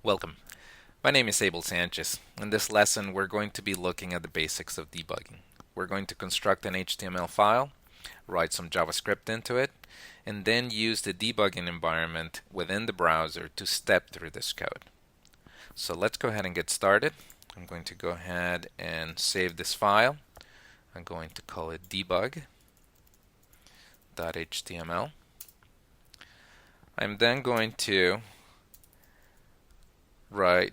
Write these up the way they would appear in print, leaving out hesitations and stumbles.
Welcome. My name is Abel Sanchez. In this lesson, we're going to be looking at the basics of debugging. We're going to construct an HTML file, write some JavaScript into it, and then use the debugging environment within the browser to step through this code. So let's go ahead and get started. I'm going to go ahead and save this file. I'm going to call it debug.html. I'm then going to write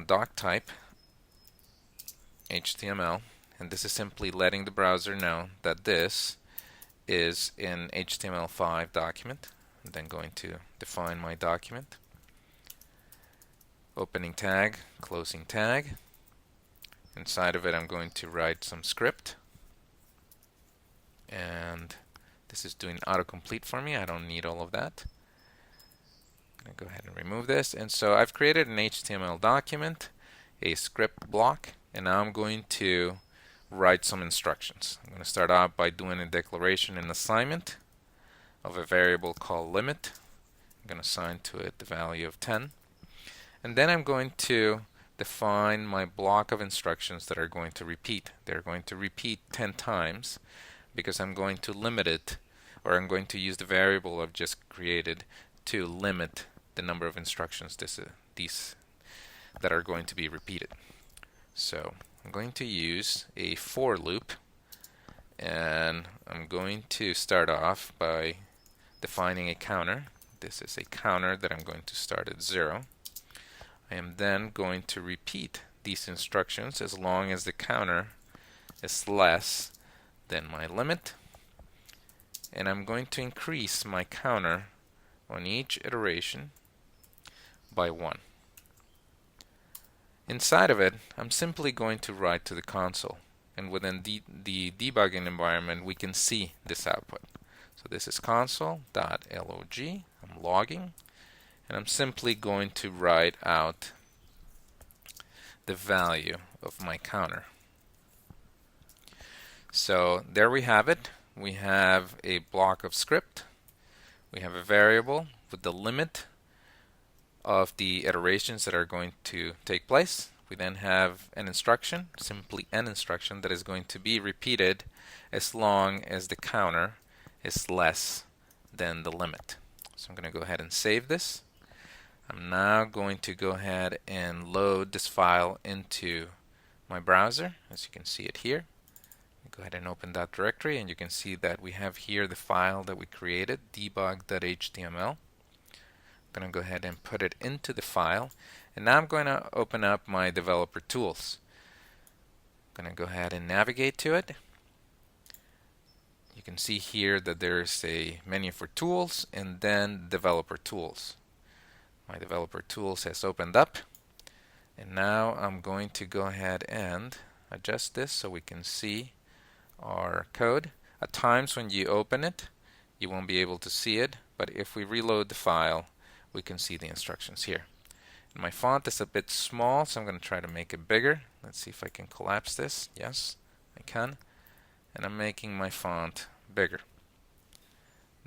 doc type HTML, and this is simply letting the browser know that this is an HTML5 document. I'm then going to define my document. Opening tag, closing tag. Inside of it, I'm going to write some script, and this is doing autocomplete for me. I don't need all of that. I'm going to go ahead and remove this. And so I've created an HTML document, a script block, and now I'm going to write some instructions. I'm going to start out by doing a declaration and assignment of a variable called limit. I'm going to assign to it the value of 10. And then I'm going to define my block of instructions that are going to repeat. They're going to repeat 10 times because I'm going to limit it, or I'm going to use the variable I've just created to limit the number of instructions these that are going to be repeated. So I'm going to use a for loop, and I'm going to start off by defining a counter. This is a counter that I'm going to start at 0. I am then going to repeat these instructions as long as the counter is less than my limit, and I'm going to increase my counter on each iteration by 1. Inside of it, I'm simply going to write to the console, and within the debugging environment, we can see this output. So this is console.log. I'm logging, and I'm simply going to write out the value of my counter. So there we have it. We have a block of script. We have a variable with the limit of the iterations that are going to take place. We then have an instruction, simply an instruction, that is going to be repeated as long as the counter is less than the limit. So I'm going to go ahead and save this. I'm now going to go ahead and load this file into my browser, as you can see it here. Go ahead and open that directory, and you can see that we have here the file that we created, debug.html. I'm going to go ahead and put it into the file, and now I'm going to open up my developer tools. I'm going to go ahead and navigate to it. You can see here that there's a menu for tools and then developer tools. My developer tools has opened up, and now I'm going to go ahead and adjust this so we can see our code. At times when you open it, you won't be able to see it, but if we reload the file, we can see the instructions here. And my font is a bit small, so I'm going to try to make it bigger. Let's see if I can collapse this. Yes, I can. And I'm making my font bigger.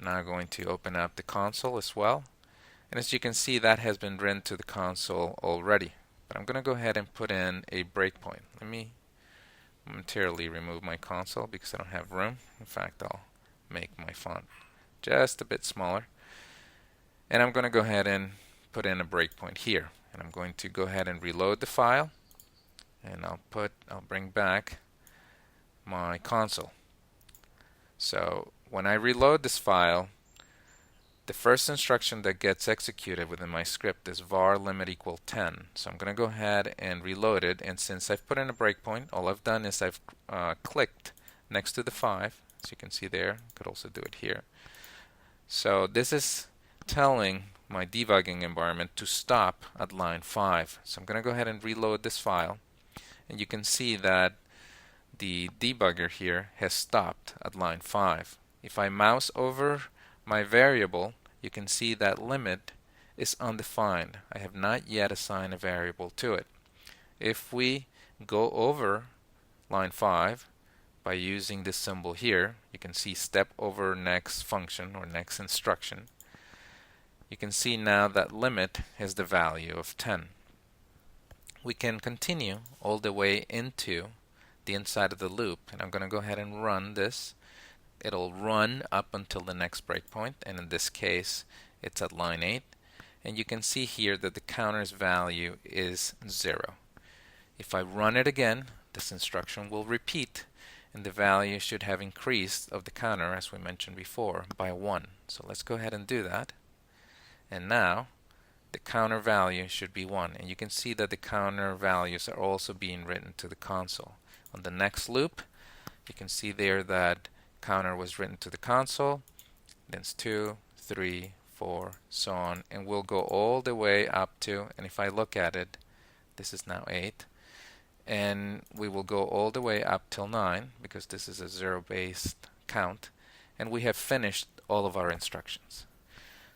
Now I'm going to open up the console as well. And as you can see, that has been written to the console already. But I'm going to go ahead and put in a breakpoint. Let me momentarily remove my console because I don't have room. In fact, I'll make my font just a bit smaller. And I'm going to go ahead and put in a breakpoint here. And I'm going to go ahead and reload the file. And I'll bring back my console. So when I reload this file, the first instruction that gets executed within my script is var limit equal 10. So I'm going to go ahead and reload it, and since I've put in a breakpoint, all I've done is I've clicked next to the 5, as you can see there. I could also do it here. So this is telling my debugging environment to stop at line 5. So I'm going to go ahead and reload this file, and you can see that the debugger here has stopped at line 5. If I mouse over my variable, you can see that limit is undefined. I have not yet assigned a variable to it. If we go over line 5 by using this symbol here, you can see step over next function or next instruction. You can see now that limit is the value of 10. We can continue all the way into the inside of the loop, and I'm going to go ahead and run this. It'll run up until the next breakpoint, and in this case it's at line 8, and you can see here that the counter's value is 0. If I run it again, this instruction will repeat, and the value should have increased of the counter, as we mentioned before, by 1. So let's go ahead and do that. And now the counter value should be 1, and you can see that the counter values are also being written to the console. On the next loop, you can see there that counter was written to the console, then it's 2, 3, 4, so on, and we'll go all the way up to, and if I look at it, this is now 8, and we will go all the way up till 9 because this is a zero-based count, and we have finished all of our instructions.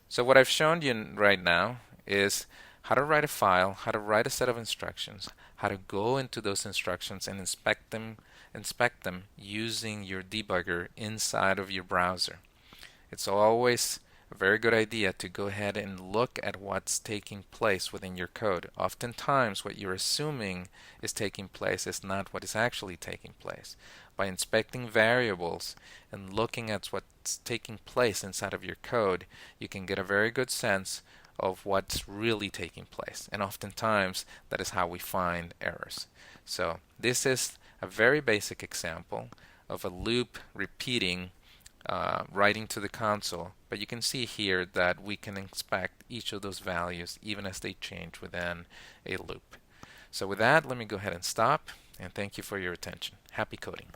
So what I've shown you right now is how to write a file, how to write a set of instructions, how to go into those instructions and inspect them using your debugger inside of your browser. It's always a very good idea to go ahead and look at what's taking place within your code. Oftentimes what you're assuming is taking place is not what is actually taking place. By inspecting variables and looking at what's taking place inside of your code, you can get a very good sense of what's really taking place. And oftentimes that is how we find errors. So this is a very basic example of a loop repeating writing to the console, but you can see here that we can inspect each of those values even as they change within a loop. So with that, let me go ahead and stop, and thank you for your attention. Happy coding.